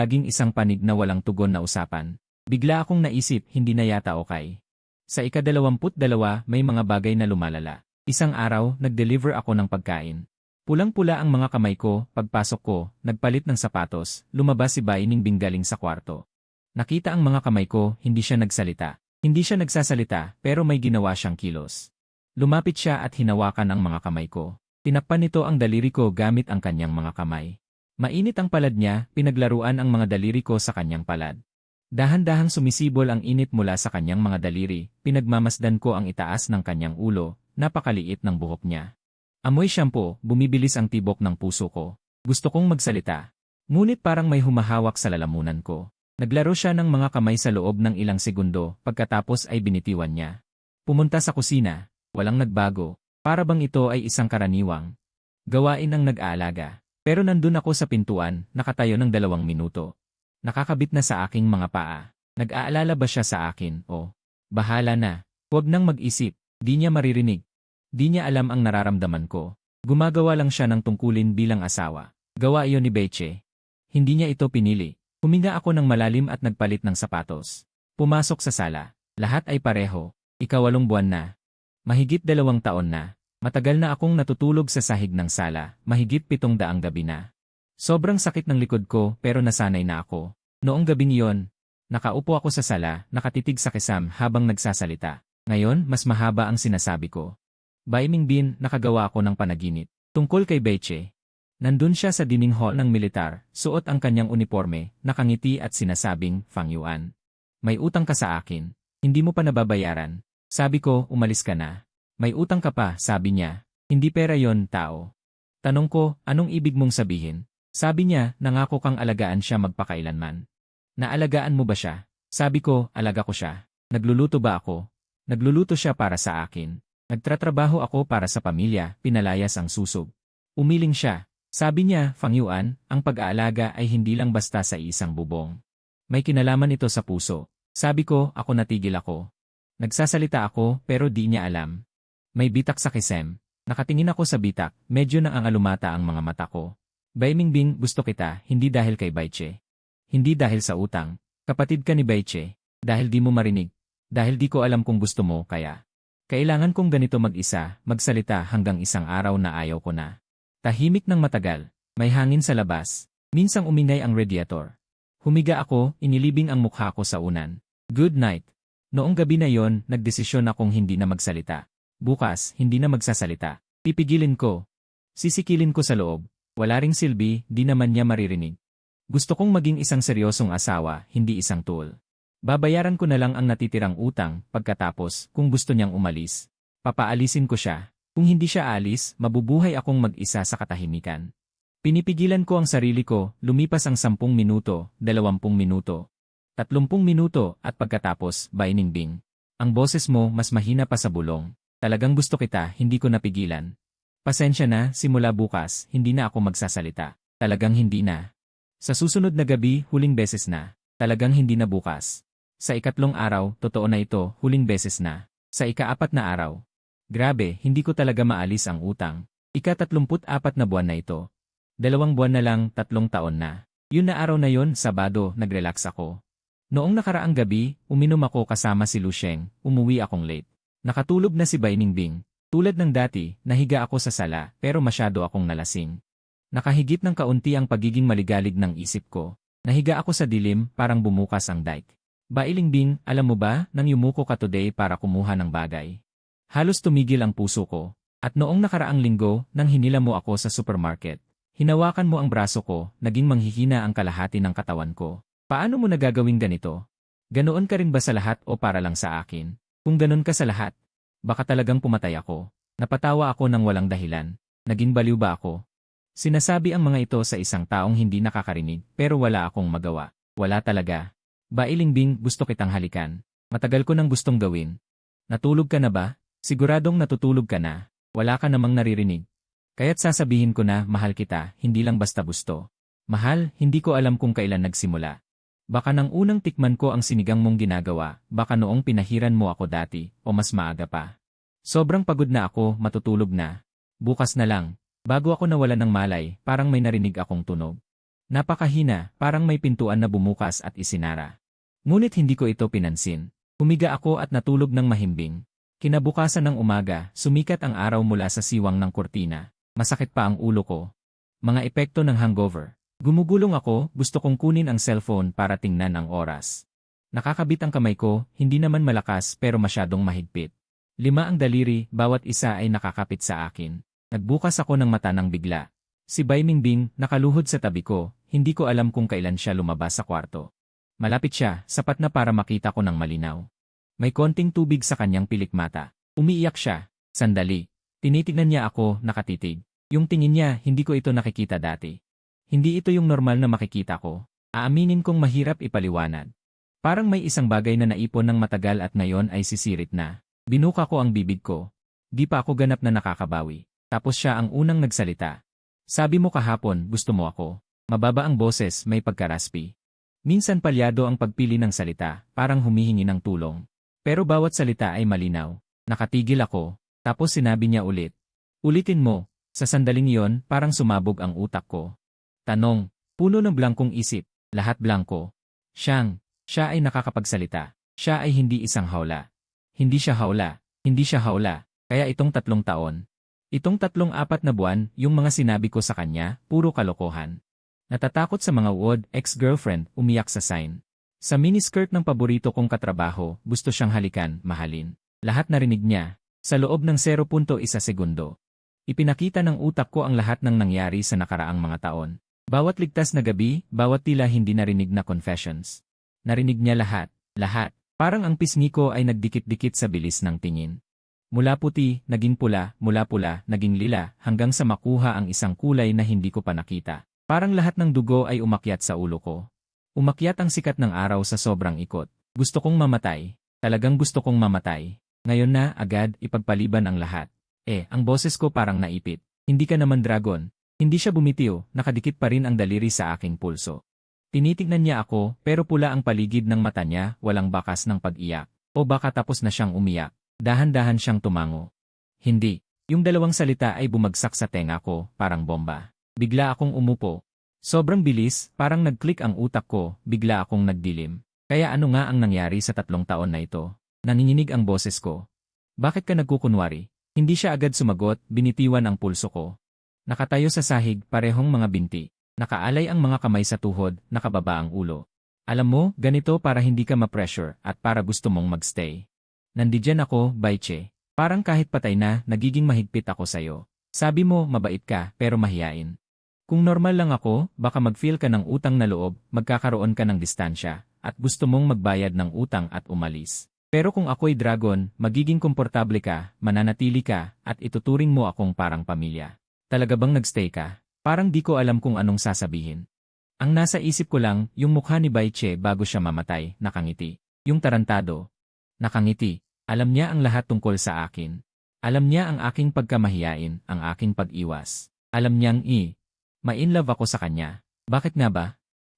panig na walang tugon na usapan. Bigla akong naisip, hindi na yata okay. Sa ika-22, may mga bagay na lumalala. Isang araw, nag-deliver ako ng pagkain. Pulang-pula ang mga kamay ko, pagpasok ko, nagpalit ng sapatos, lumabas si Baining Bing galing sa kwarto. Nakita ang mga kamay ko, hindi siya nagsalita. Hindi siya nagsasalita, pero may ginawa siyang kilos. Lumapit siya at hinawakan ang mga kamay ko. Tinakpan nito ang daliri ko gamit ang kanyang mga kamay. Mainit ang palad niya, pinaglaruan ang mga daliri ko sa kanyang palad. Dahan-dahang sumisibol ang init mula sa kanyang mga daliri, pinagmamasdan ko ang itaas ng kanyang ulo, napakaliit ng buhok niya. Amoy shampoo, bumibilis ang tibok ng puso ko. Gusto kong magsalita. Ngunit parang may humahawak sa lalamunan ko. Naglaro siya ng mga kamay sa loob ng ilang segundo, pagkatapos ay binitiwan niya. Pumunta sa kusina, walang nagbago, para bang ito ay isang karaniwang gawain ng nag-aalaga. Pero nandun ako sa pintuan, nakatayo ng 2 minuto. Nakakabit na sa aking mga paa. Nag-aalala ba siya sa akin o bahala na, huwag nang mag-isip, di niya maririnig. Di niya alam ang nararamdaman ko. Gumagawa lang siya ng tungkulin bilang asawa. Gawa iyon ni Beche. Hindi niya ito pinili. Huminga ako ng malalim at nagpalit ng sapatos. Pumasok sa sala. Lahat ay pareho. Ika-8 buwan na. Mahigit 2 taon na. Matagal na akong natutulog sa sahig ng sala. Mahigit 700 gabi na. Sobrang sakit ng likod ko pero nasanay na ako. Noong gabing iyon, nakaupo ako sa sala, nakatitig sa kisam habang nagsasalita. Ngayon, mas mahaba ang sinasabi ko. Baiming Bin, nakagawa ako ng panaginip. Tungkol kay Beche. Nandun siya sa dining hall ng militar, suot ang kanyang uniforme, nakangiti at sinasabing, Fang Yuan. May utang ka sa akin. Hindi mo pa nababayaran. Sabi ko, umalis ka na. May utang ka pa, sabi niya. Hindi pera yon, tao. Tanong ko, anong ibig mong sabihin? Sabi niya, nangako kang alagaan siya magpakailanman. Naalagaan mo ba siya? Sabi ko, alaga ko siya. Nagluluto ba ako? Nagluluto siya para sa akin. Nagtratrabaho ako para sa pamilya, pinalayas ang susog. Umiling siya. Sabi niya, Fang Yuan, ang pag-aalaga ay hindi lang basta sa isang bubong. May kinalaman ito sa puso. Sabi ko, ako natigil ako. Nagsasalita ako, pero di niya alam. May bitak sa kisem. Nakatingin ako sa bitak, medyo naangalumata ang mga mata ko. Baiming Bing, gusto kita, hindi dahil kay Beche. Hindi dahil sa utang. Kapatid ka ni Beche. Dahil di mo marinig. Dahil di ko alam kung gusto mo, kaya. Kailangan kong ganito mag-isa, magsalita hanggang isang araw na ayaw ko na. Tahimik ng matagal. May hangin sa labas. Minsang umingay ang radiator. Humiga ako, inilibing ang mukha ko sa unan. Good night. Noong gabi na yon, nagdesisyon akong hindi na magsalita. Bukas, hindi na magsasalita. Pipigilin ko. Sisikilin ko sa loob. Wala ring silbi, di naman niya maririnig. Gusto kong maging isang seryosong asawa, hindi isang tool. Babayaran ko na lang ang natitirang utang, pagkatapos, kung gusto niyang umalis. Papaalisin ko siya. Kung hindi siya alis, mabubuhay akong mag-isa sa katahimikan. Pinipigilan ko ang sarili ko, lumipas ang 10 minuto, 20 minuto, 30 minuto, at pagkatapos, Baining Bing. Ang boses mo mas mahina pa sa bulong. Talagang gusto kita, hindi ko napigilan. Pasensya na, simula bukas, hindi na ako magsasalita. Talagang hindi na. Sa susunod na gabi, huling beses na. Talagang hindi na bukas. Sa ika-3 araw, totoo na ito, huling beses na. Sa ika-4 na araw. Grabe, hindi ko talaga maalis ang utang. Ika-34 na buwan na ito. 2 buwan na lang, 3 taon na. Yun na araw na yon, Sabado, nag-relax ako. Noong nakaraang gabi, uminom ako kasama si Lusheng, umuwi akong late. Nakatulog na si Baining Bing. Tulad ng dati, nahiga ako sa sala, pero masyado akong nalasing. Nakahigit ng kaunti ang pagiging maligalig ng isip ko. Nahiga ako sa dilim, parang bumukas ang dike. Bailing Bing, alam mo ba, nang yumuko ka today para kumuha ng bagay. Halos tumigil ang puso ko. At noong nakaraang linggo, nang hinila mo ako sa supermarket, hinawakan mo ang braso ko, naging manghihina ang kalahati ng katawan ko. Paano mo nagagawing ganito? Ganoon ka rin ba sa lahat o para lang sa akin? Kung ganon ka sa lahat, baka talagang pumatay ako. Napatawa ako ng walang dahilan. Naging baliw ba ako? Sinasabi ang mga ito sa isang taong hindi nakakarinig, pero wala akong magawa. Wala talaga. Bailing Bing, gusto kitang halikan. Matagal ko nang gustong gawin. Natulog ka na ba? Siguradong natutulog ka na. Wala ka namang naririnig. Kaya't sasabihin ko na mahal kita, hindi lang basta gusto. Mahal, hindi ko alam kung kailan nagsimula. Baka nang unang tikman ko ang sinigang mong ginagawa, baka noong pinahiran mo ako dati, o mas maaga pa. Sobrang pagod na ako, matutulog na. Bukas na lang. Bago ako nawalan ng malay, parang may narinig akong tunog. Napakahina, parang may pintuan na bumukas at isinara. Ngunit hindi ko ito pinansin. Humiga ako at natulog ng mahimbing. Kinabukasan ng umaga, sumikat ang araw mula sa siwang ng kurtina. Masakit pa ang ulo ko. Mga epekto ng hangover. Gumugulong ako, gusto kong kunin ang cellphone para tingnan ang oras. Nakakabit ang kamay ko, hindi naman malakas pero masyadong mahigpit. 5 ang daliri, bawat isa ay nakakapit sa akin. Nagbukas ako ng mata nang bigla. Si Bai Mingbing, nakaluhod sa tabi ko, hindi ko alam kung kailan siya lumabas sa kwarto. Malapit siya, sapat na para makita ko ng malinaw. May konting tubig sa kanyang pilikmata. Umiiyak siya. Sandali. Tinitignan niya ako, nakatitig. Yung tingin niya, hindi ko ito nakikita dati. Hindi ito yung normal na makikita ko. Aaminin kong mahirap ipaliwanag. Parang may isang bagay na naipon ng matagal at ngayon ay sisirit na. Binuka ko ang bibig ko. Di pa ako ganap na nakakabawi. Tapos siya ang unang nagsalita. Sabi mo kahapon, gusto mo ako. Mababa ang boses, may pagkaraspi. Minsan palyado ang pagpili ng salita, parang humihingi ng tulong. Pero bawat salita ay malinaw. Nakatigil ako. Tapos sinabi niya ulit. Ulitin mo. Sa sandaling iyon, parang sumabog ang utak ko. Tanong, puno ng blangkong isip, lahat blangko. Siya ay nakakapagsalita. Siya ay hindi isang hawla. Hindi siya hawla. Hindi siya hawla. Kaya itong 3 taon. Itong 3-4 na buwan, yung mga sinabi ko sa kanya, puro kalokohan. Natatakot sa mga uod, ex-girlfriend, umiyak sa sign. Sa miniskirt ng paborito kong katrabaho, gusto siyang halikan, mahalin. Lahat narinig niya. Sa loob ng 0.1 segundo. Ipinakita ng utak ko ang lahat ng nangyari sa nakaraang mga taon. Bawat ligtas na gabi, bawat tila hindi narinig na confessions. Narinig niya lahat. Parang ang pisngi ko ay nagdikit-dikit sa bilis ng tingin. Mula puti, naging pula, mula pula, naging lila, hanggang sa makuha ang isang kulay na hindi ko pa nakita. Parang lahat ng dugo ay umakyat sa ulo ko. Umakyat ang sikat ng araw sa sobrang ikot. Gusto kong mamatay. Talagang gusto kong mamatay. Ngayon na, agad, ipagpaliban ang lahat. Ang boses ko parang naipit. Hindi ka naman dragon. Hindi siya bumitiw, nakadikit pa rin ang daliri sa aking pulso. Tinitignan niya ako, pero pula ang paligid ng mata niya, walang bakas ng pag-iyak. O baka tapos na siyang umiyak. Dahan-dahan siyang tumango. Hindi. Yung 2 salita ay bumagsak sa tenga ko, parang bomba. Bigla akong umupo. Sobrang bilis, parang nag-click ang utak ko, bigla akong nagdilim. Kaya ano nga ang nangyari sa 3 taon na ito? Nanginginig ang boses ko. Bakit ka nagkukunwari? Hindi siya agad sumagot, binitiwan ang pulso ko. Nakatayo sa sahig, parehong mga binti. Nakaalay ang mga kamay sa tuhod, nakababa ang ulo. Alam mo, ganito para hindi ka ma-pressure at para gusto mong magstay. Nandiyan ako, Baiche. Parang kahit patay na, nagiging mahigpit ako sa'yo. Sabi mo, mabait ka, pero mahiyain. Kung normal lang ako, baka mag-feel ka ng utang na loob, magkakaroon ka ng distansya, at gusto mong magbayad ng utang at umalis. Pero kung ako'y dragon, magiging komportable ka, mananatili ka, at ituturing mo akong parang pamilya. Talaga bang nagstay ka? Parang di ko alam kung anong sasabihin. Ang nasa isip ko lang, yung mukha ni Baiche bago siya mamatay, nakangiti. Yung tarantado. Nakangiti. Alam niya ang lahat tungkol sa akin. Alam niya ang aking pagkamahiyain, ang aking pag-iwas. Alam niyang ma-inlove ako sa kanya. Bakit nga ba?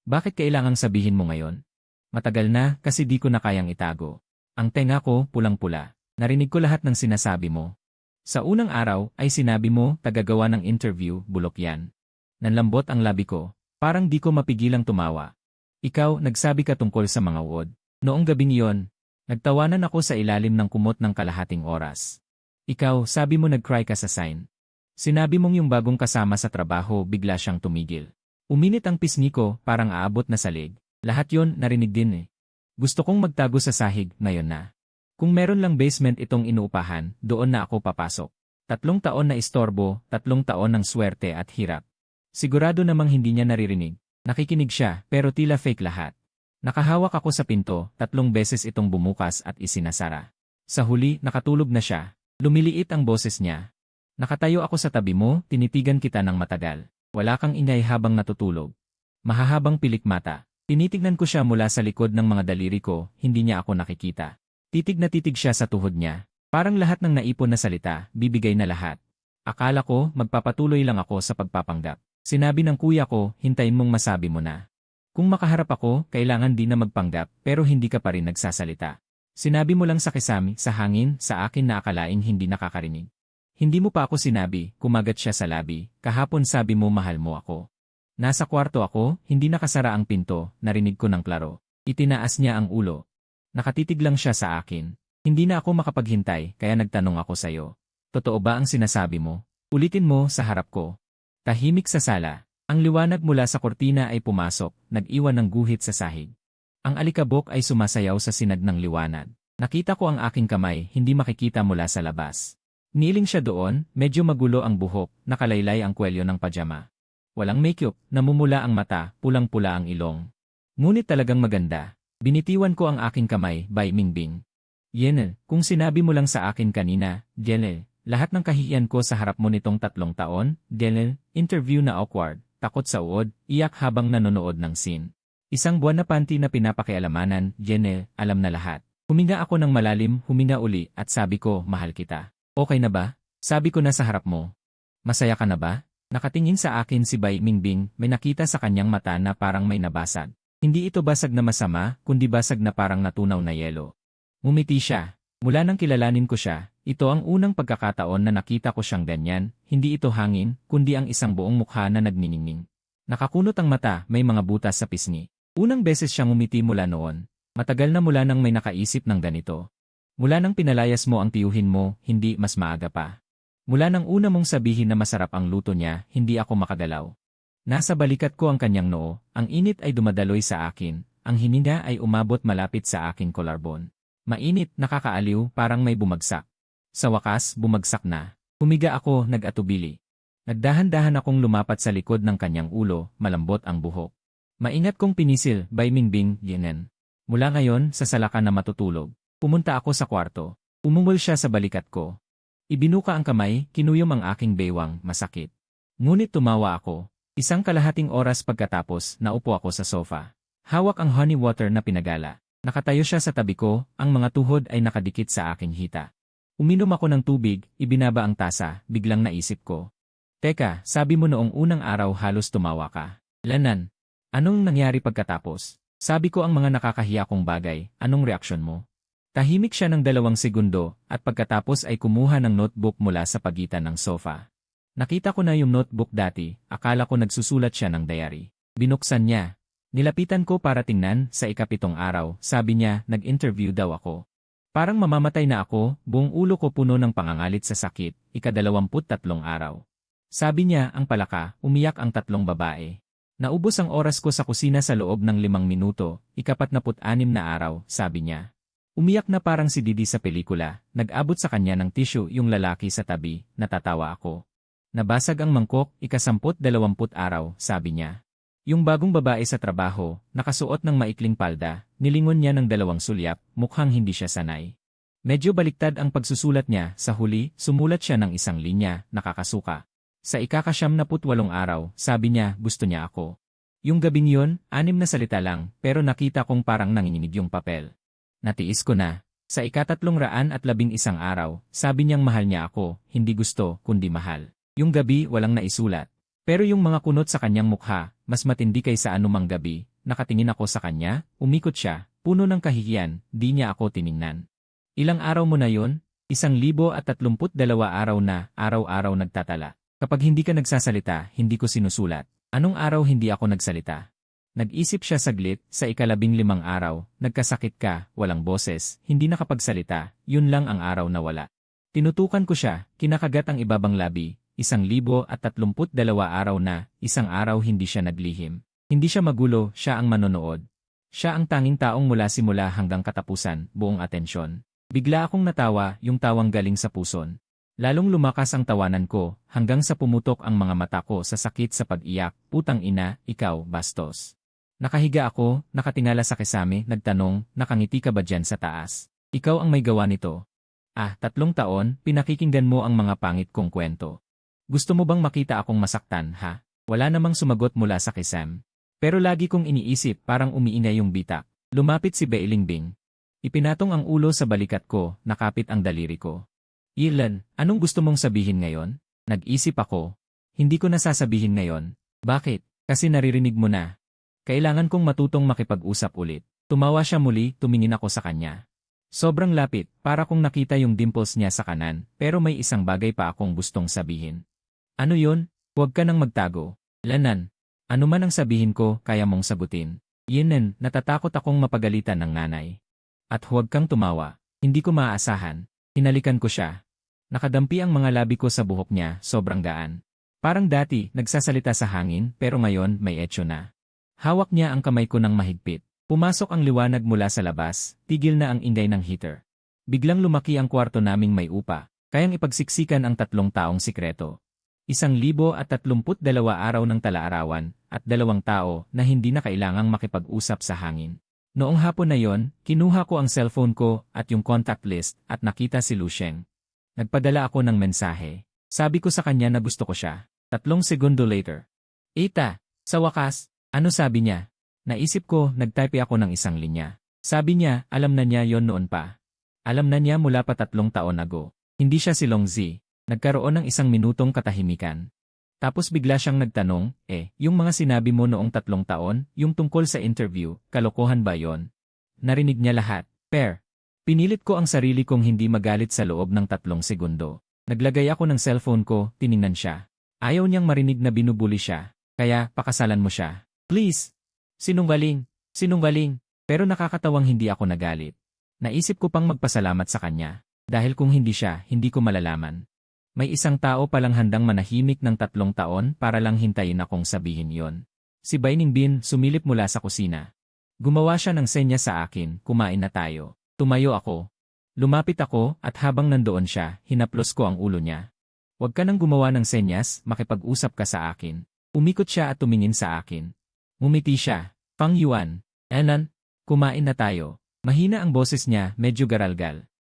Bakit kailangang sabihin mo ngayon? Matagal na, kasi di ko na kayang itago. Ang tenga ko, pulang-pula. Narinig ko lahat ng sinasabi mo. Sa unang araw, ay sinabi mo, tagagawa ng interview, bulok yan. Nanlambot ang labi ko. Parang di ko mapigilang tumawa. Ikaw, nagsabi ka tungkol sa mga uod. Noong gabing iyon, nagtawanan ako sa ilalim ng kumot ng kalahating oras. Ikaw, sabi mo nag-cry ka sa sign. Sinabi mong yung bagong kasama sa trabaho, bigla siyang tumigil. Uminit ang pisngi ko, parang aabot na salig. Lahat yon narinig din. Gusto kong magtago sa sahig, ngayon na. Kung meron lang basement itong inuupahan, doon na ako papasok. 3 taon na istorbo, 3 taon ng swerte at hirap. Sigurado namang hindi niya naririnig. Nakikinig siya, pero tila fake lahat. Nakahawak ako sa pinto, 3 beses itong bumukas at isinasara. Sa huli, nakatulog na siya. Lumiliit ang boses niya. Nakatayo ako sa tabi mo, tinitigan kita ng matagal. Wala kang ingay habang natutulog. Mahahabang pilikmata. Tinitignan ko siya mula sa likod ng mga daliri ko, hindi niya ako nakikita. Titig na titig siya sa tuhod niya. Parang lahat ng naipon na salita, bibigay na lahat. Akala ko, magpapatuloy lang ako sa pagpapanggap. Sinabi ng kuya ko, hintayin mong masabi mo na. Kung makaharap ako, kailangan din na magpanggap, pero hindi ka pa rin nagsasalita. Sinabi mo lang sa kisame, sa hangin, sa akin na akalaing hindi nakakarinig. Hindi mo pa ako sinabi, kumagat siya sa labi, kahapon sabi mo mahal mo ako. Nasa kwarto ako, hindi nakasara ang pinto, narinig ko ng klaro. Itinaas niya ang ulo. Nakatitig lang siya sa akin. Hindi na ako makapaghintay, kaya nagtanong ako sa'yo. Totoo ba ang sinasabi mo? Ulitin mo sa harap ko. Tahimik sa sala. Ang liwanag mula sa kortina ay pumasok, nag-iwan ng guhit sa sahig. Ang alikabok ay sumasayaw sa sinag ng liwanag. Nakita ko ang aking kamay, hindi makikita mula sa labas. Niling siya doon, medyo magulo ang buhok, nakalaylay ang kwelyo ng pajama. Walang makeup, namumula ang mata, pulang-pula ang ilong. Ngunit talagang maganda. Binitiwan ko ang aking kamay, Bai Mingbing. Yenel, kung sinabi mo lang sa akin kanina, Yenel, lahat ng kahihiyan ko sa harap mo nitong 3 taon, Yenel, interview na awkward, takot sa uod, iyak habang nanonood ng scene. Isang buwan na panty na pinapakialamanan, Yenel, alam na lahat. Huminga ako ng malalim, huminga uli, at sabi ko, mahal kita. Okay na ba? Sabi ko na sa harap mo. Masaya ka na ba? Nakatingin sa akin si Bai Mingbing, may nakita sa kanyang mata na parang may nabasag. Hindi ito basag na masama, kundi basag na parang natunaw na yelo. Ngumiti siya. Mula nang kilalanin ko siya, ito ang unang pagkakataon na nakita ko siyang ganyan, hindi ito hangin, kundi ang isang buong mukha na nagniningning. Nakakunot ang mata, may mga butas sa pisngi. Unang beses siyang ngumiti mula noon. Matagal na mula nang may nakaisip ng ganito. Mula nang pinalayas mo ang tiyuhin mo, hindi mas maaga pa. Mula nang una mong sabihin na masarap ang luto niya, hindi ako makagalaw. Nasa balikat ko ang kanyang noo, ang init ay dumadaloy sa akin, ang hininga ay umabot malapit sa aking collarbone. Mainit, nakakaaliw, parang may bumagsak. Sa wakas, bumagsak na. Humiga ako, nag-atubili. Nagdahan-dahan akong lumapat sa likod ng kanyang ulo, malambot ang buhok. Maingat kong pinisil, Bai Mingbing, Yenen. Mula ngayon, sa salakan na matutulog. Pumunta ako sa kwarto. Umungol siya sa balikat ko. Ibinuka ang kamay, kinuyom ang aking baywang, masakit. Ngunit tumawa ako. Isang kalahating oras pagkatapos, naupo ako sa sofa. Hawak ang honey water na pinagala. Nakatayo siya sa tabi ko, ang mga tuhod ay nakadikit sa aking hita. Uminom ako ng tubig, ibinaba ang tasa, biglang naisip ko. Teka, sabi mo noong unang araw halos tumawa ka. Lanan, anong nangyari pagkatapos? Sabi ko ang mga nakakahiya kong bagay, anong reaksyon mo? Tahimik siya ng 2 segundo, at pagkatapos ay kumuha ng notebook mula sa pagitan ng sofa. Nakita ko na yung notebook dati, akala ko nagsusulat siya ng diary. Binuksan niya. Nilapitan ko para tingnan, sa 7th araw, sabi niya, nag-interview daw ako. Parang mamamatay na ako, buong ulo ko puno ng pangangalit sa sakit, 23 araw. Sabi niya, ang palaka, umiyak ang 3 babae. Naubos ang oras ko sa kusina sa loob ng 5 minuto, 46 na araw, sabi niya. Umiyak na parang si Didi sa pelikula, nag-abot sa kanya ng tissue yung lalaki sa tabi, natatawa ako. Nabasag ang mangkok, 20 araw, sabi niya. Yung bagong babae sa trabaho, nakasuot ng maikling palda, nilingon niya ng 2 sulyap, mukhang hindi siya sanay. Medyo baliktad ang pagsusulat niya, sa huli, sumulat siya ng 1 linya, nakakasuka. Sa 78 araw, sabi niya, gusto niya ako. Yung gabing yun, 6 na salita lang, pero nakita kong parang nanginginig yung papel. Natiis ko na. Sa 311 araw, sabi niyang mahal niya ako, hindi gusto, kundi mahal. Yung gabi walang naisulat. Pero yung mga kunot sa kanyang mukha, mas matindi kaysa anumang gabi, nakatingin ako sa kanya, umikot siya, puno ng kahihiyan, di niya ako tiningnan. Ilang araw mo na yun? 1,032 araw na, araw-araw nagtatala. Kapag hindi ka nagsasalita, hindi ko sinusulat. Anong araw hindi ako nagsalita? Nag-isip siya saglit, sa 15 araw, nagkasakit ka, walang boses, hindi nakapagsalita, yun lang ang araw na wala. Tinutukan ko siya, kinakagat ang ibabang labi, 1,032 araw na, isang araw hindi siya naglihim. Hindi siya magulo, siya ang manonood. Siya ang tanging taong mula simula hanggang katapusan, buong atensyon. Bigla akong natawa, yung tawang galing sa puson. Lalong lumakas ang tawanan ko, hanggang sa pumutok ang mga mata ko sa sakit sa pag-iyak, putang ina, ikaw, bastos. Nakahiga ako, nakatingala sa kisame, nagtanong, nakangiti ka ba dyan sa taas? Ikaw ang may gawa nito. 3 taon, pinakikinggan mo ang mga pangit kong kwento. Gusto mo bang makita akong masaktan, ha? Wala namang sumagot mula sa kisame. Pero lagi kong iniisip, parang umiingay yung bitak. Lumapit si Beilingbing. Ipinatong ang ulo sa balikat ko, nakapit ang daliri ko. Ilan, anong gusto mong sabihin ngayon? Nag-isip ako. Hindi ko nasasabihin ngayon. Bakit? Kasi naririnig mo na. Kailangan kong matutong makipag-usap ulit. Tumawa siya muli, tumingin ako sa kanya. Sobrang lapit, para kong nakita yung dimples niya sa kanan, pero may isang bagay pa akong gustong sabihin. Ano yun? Huwag ka nang magtago. Lanan. Ano man ang sabihin ko, kaya mong sagutin. Yinen, natatakot akong mapagalitan ng nanay. At huwag kang tumawa. Hindi ko maaasahan. Hinalikan ko siya. Nakadampi ang mga labi ko sa buhok niya, sobrang gaan. Parang dati, nagsasalita sa hangin, pero ngayon may etyo na. Hawak niya ang kamay ko ng mahigpit. Pumasok ang liwanag mula sa labas, tigil na ang ingay ng heater. Biglang lumaki ang kwarto naming may upa, kayang ipagsiksikan ang 3 taong sikreto. 1,032 araw ng tala-arawan, at 2 tao na hindi na kailangang makipag-usap sa hangin. Noong hapon na yon, kinuha ko ang cellphone ko at yung contact list at nakita si Lusheng. Nagpadala ako ng mensahe. Sabi ko sa kanya na gusto ko siya. 3 segundo later. Eita, sa wakas, ano sabi niya? Naisip ko, nagtype ako ng 1 linya. Sabi niya, alam na niya yon noon pa. Alam na niya mula pa 3 taon ago. Hindi siya si Long Z. Nagkaroon ng 1 minutong katahimikan. Tapos bigla siyang nagtanong, yung mga sinabi mo noong 3 taon, yung tungkol sa interview, kalokohan ba yon? Narinig niya lahat. Pinilit ko ang sarili kong hindi magalit sa loob ng 3 segundo. Naglagay ako ng cellphone ko, tiningnan siya. Ayaw niyang marinig na binubuli siya. Kaya, pakasalan mo siya. Please! Sinungaling! Sinungaling! Pero nakakatawang hindi ako nagalit. Naisip ko pang magpasalamat sa kanya. Dahil kung hindi siya, hindi ko malalaman. May 1 tao palang handang manahimik ng 3 taon para lang hintayin akong sabihin yon. Si Baining Bin sumilip mula sa kusina. Gumawa siya ng senya sa akin, kumain na tayo. Tumayo ako. Lumapit ako at habang nandoon siya, hinaplos ko ang ulo niya. Huwag ka nang gumawa ng senyas, makipag-usap ka sa akin. Umikot siya at tumingin sa akin. Ngumiti siya. Fang Yuan. Enan, kumain na tayo. Mahina ang boses niya, medyo garalgal.